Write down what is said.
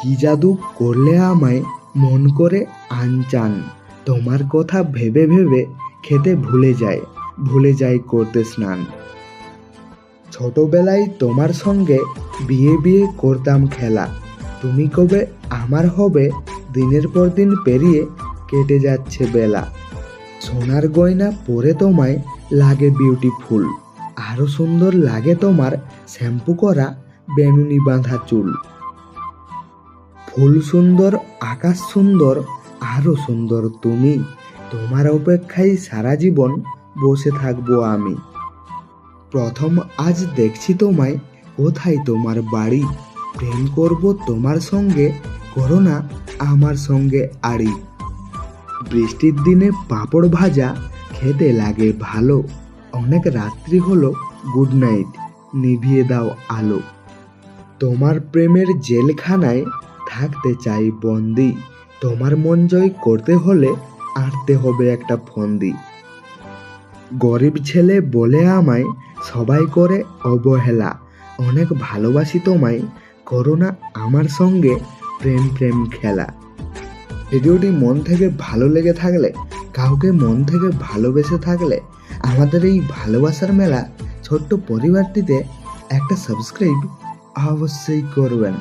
কি জাদু করলে আমায় মন করে আনচান। তোমার কথা ভেবে ভেবে খেতে ভুলে যাই করতে স্নান। ছোটবেলায় তোমার সঙ্গে বিয়ে করতাম খেলা। তুমি কবে আমার হবে, দিনের পর দিন পেরিয়ে কেটে যাচ্ছে বেলা। সোনার গয়না পরে তোমায় লাগে বিউটিফুল, আরো সুন্দর লাগে তোমার শ্যাম্পু করা বেনুনি বাঁধা চুল। ফুল সুন্দর, আকাশ সুন্দর, আরো সুন্দর তুমি। তোমার অপেক্ষায় সারা জীবন বসে থাকবো আমি। প্রথম আজ দেখছি তোমায়, কোথায় তোমার বাড়ি? প্রেম করব তোমার সঙ্গে, করো না আমার সঙ্গে আড়ি। বৃষ্টির দিনে পাঁপড় ভাজা খেতে লাগে ভালো। অনেক রাত্রি হলো, গুড নাইট, নিভিয়ে দাও আলো। তোমার প্রেমের জেলখানায় থাকতে চাই বন্দি। তোমার মন জয় করতে হলে আঁটতে হবে একটা ফন্দি। গরিব ছেলে বলে আমায় সবাই করে অবহেলা। অনেক ভালোবাসি তোমায়, করো না আমার সঙ্গে প্রেম খেলা। ভিডিওটি মন থেকে ভালো লেগে থাকলে, কাউকে মন থেকে ভালোবেসে থাকলে আমাদের এই ভালোবাসার মেলা ছোট্ট পরিবারটিতে একটা সাবস্ক্রাইব অবশ্যই করবেন।